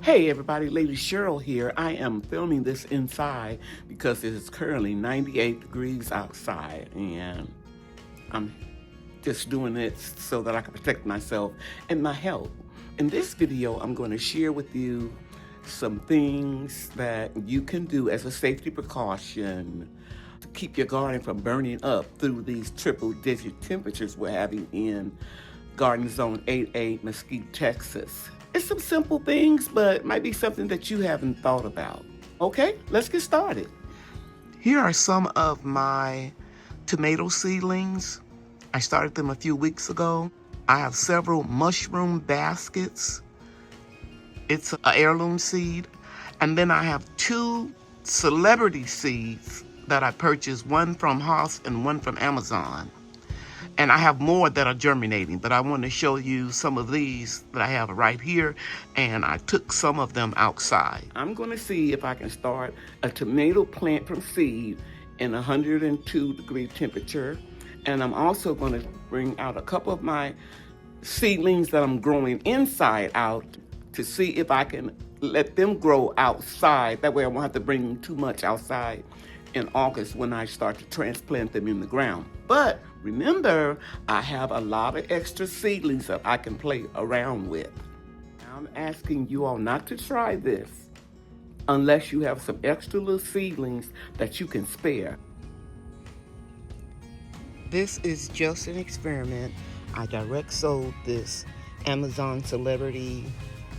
Hey everybody, Lady Cheryl here. I am filming this inside because it is currently 98 degrees outside and I'm just doing it so that I can protect myself and my health. In this video, I'm going to share with you some things that you can do as a safety precaution to keep your garden from burning up through these triple-digit temperatures we're having in Garden Zone 8A, Mesquite, Texas. It's some simple things, but it might be something that you haven't thought about. Okay, let's get started. Here are some of my tomato seedlings. I started them a few weeks ago. I have several mushroom baskets. It's an heirloom seed. And then I have two celebrity seeds that I purchased, one from Haas and one from Amazon. And I have more that are germinating, but I want to show you some of these that I have right here, and I took some of them outside. I'm going to see if I can start a tomato plant from seed in 102 degree temperature, and I'm also going to bring out a couple of my seedlings that I'm growing inside out to see if I can let them grow outside. That way I won't have to bring too much outside in August when I start to transplant them in the ground. But remember, I have a lot of extra seedlings that I can play around with. I'm asking you all not to try this unless you have some extra little seedlings that you can spare. This is just an experiment. I direct sold this Amazon celebrity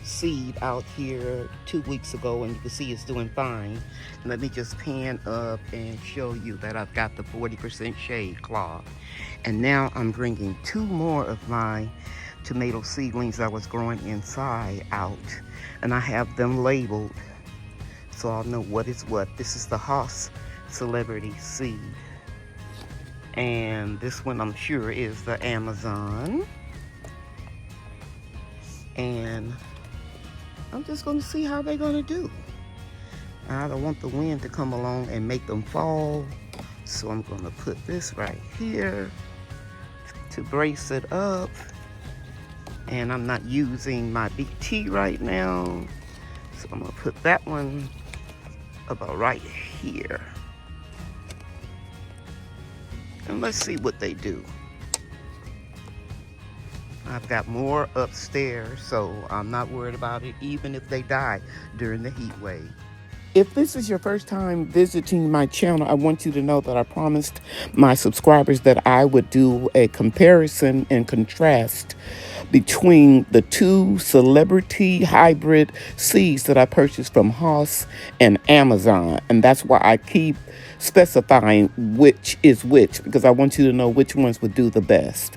seed out here 2 weeks ago, and you can see it's doing fine. Let me just pan up and show you that I've got the 40% shade cloth. And now I'm bringing two more of my tomato seedlings I was growing inside out, and I have them labeled so I'll know what is what. This is the Haas celebrity seed, and this one I'm sure is the Amazon. And I'm just going to see how they're going to do. I don't want the wind to come along and make them fall, so I'm going to put this right here to brace it up. And I'm not using my BT right now, so I'm going to put that one about right here. And let's see what they do. I've got more upstairs, so I'm not worried about it, even if they die during the heat wave. If this is your first time visiting my channel, I want you to know that I promised my subscribers that I would do a comparison and contrast between the two celebrity hybrid seeds that I purchased from Haas and Amazon. And that's why I keep specifying which is which, because I want you to know which ones would do the best.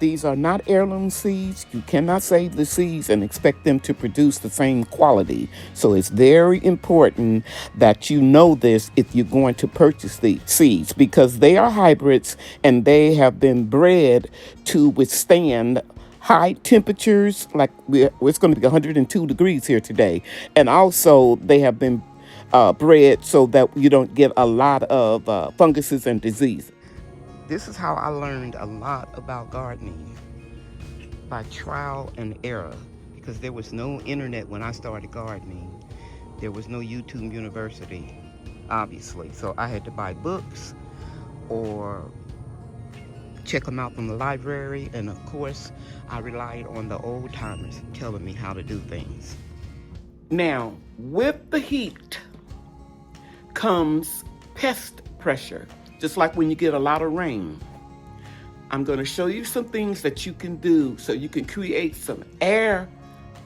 These are not heirloom seeds. You cannot save the seeds and expect them to produce the same quality. So it's very important that you know this if you're going to purchase these seeds, because they are hybrids and they have been bred to withstand high temperatures. Like it's going to be 102 degrees here today. And also they have been bred so that you don't get a lot of funguses and disease. This is how I learned a lot about gardening, by trial and error, because there was no internet when I started gardening. There was no YouTube University, obviously. So I had to buy books or check them out from the library. And of course, I relied on the old timers telling me how to do things. Now, with the heat comes pest pressure. Just like when you get a lot of rain. I'm going to show you some things that you can do so you can create some air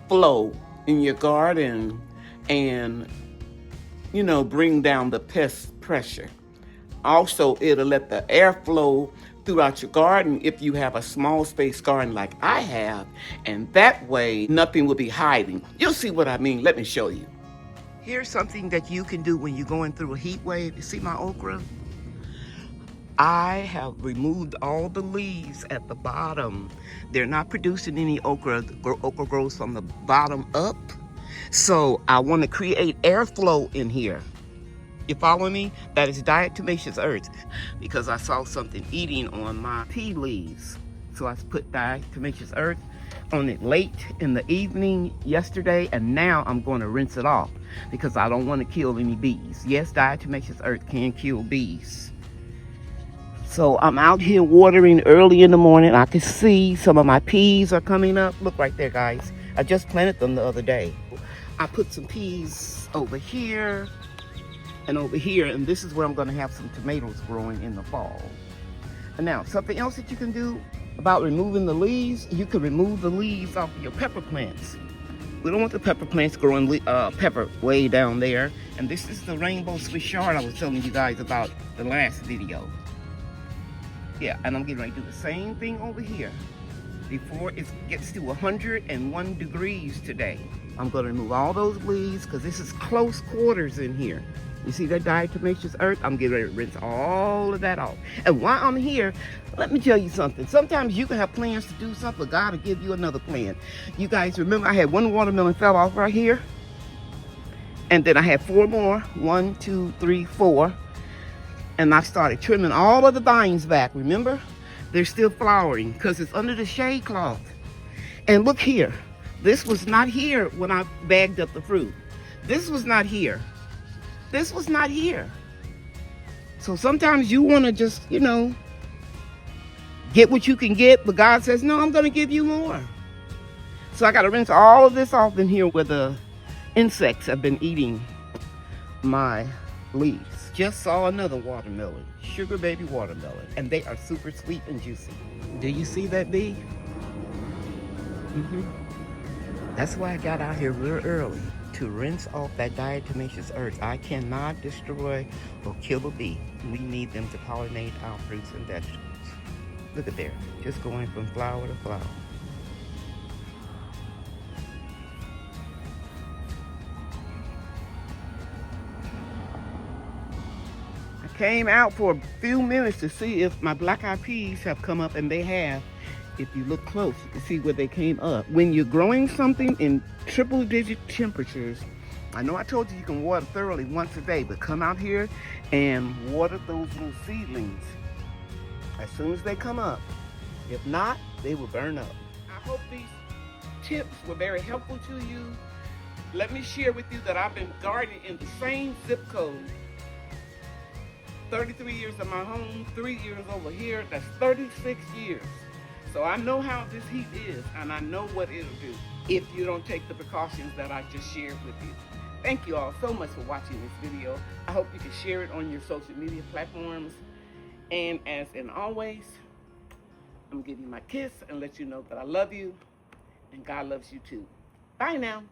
flow in your garden and, you know, bring down the pest pressure. Also, it'll let the air flow throughout your garden if you have a small space garden like I have, and that way nothing will be hiding. You'll see what I mean. Let me show you. Here's something that you can do when you're going through a heat wave. You see my okra? I have removed all the leaves at the bottom. They're not producing any okra. Okra grows from the bottom up. So I want to create airflow in here. You follow me? That is diatomaceous earth, because I saw something eating on my pea leaves. So I put diatomaceous earth, on it late in the evening yesterday, and now I'm going to rinse it off because I don't want to kill any bees. Yes, diatomaceous earth can kill bees. So I'm out here watering early in the morning. I can see some of my peas are coming up. Look right there, guys. I just planted them the other day. I put some peas over here and over here, and this is where I'm going to have some tomatoes growing in the fall. And now, something else that you can do about removing the leaves, you can remove the leaves off of your pepper plants. We don't want the pepper plants growing pepper way down there. And this is the rainbow Swiss chard I was telling you guys about the last video. Yeah, and I'm getting ready to do the same thing over here before it gets to 101 degrees today. I'm going to remove all those leaves because this is close quarters in here. You see that diatomaceous earth? I'm getting ready to rinse all of that off. And while I'm here, let me tell you something. Sometimes you can have plans to do something, but God will give you another plan. You guys remember I had one watermelon fell off right here. And then I had 4 more. 1, 2, 3, 4. And I started trimming all of the vines back, remember? They're still flowering because it's under the shade cloth. And look here. This was not here when I bagged up the fruit. This was not here. This was not here. So sometimes you want to just, you know, get what you can get, but God says, no, I'm going to give you more. So I got to rinse all of this off in here where the insects have been eating my leaves. Just saw another watermelon, sugar baby watermelon, and they are super sweet and juicy. Do you see that bee? That's why I got out here real early, to rinse off that diatomaceous earth. I cannot destroy or kill a bee. We need them to pollinate our fruits and vegetables. Look at there, just going from flower to flower. Came out for a few minutes to see if my black-eyed peas have come up, and they have. If you look close, you can see where they came up. When you're growing something in triple-digit temperatures, I know I told you you can water thoroughly once a day, but come out here and water those little seedlings as soon as they come up. If not, they will burn up. I hope these tips were very helpful to you. Let me share with you that I've been gardening in the same zip code 33 years in my home, 3 years over here. That's 36 years. So I know how this heat is, and I know what it'll do if you don't take the precautions that I just shared with you. Thank you all so much for watching this video. I hope you can share it on your social media platforms. And as in always, I'm gonna give you my kiss and let you know that I love you and God loves you too. Bye now.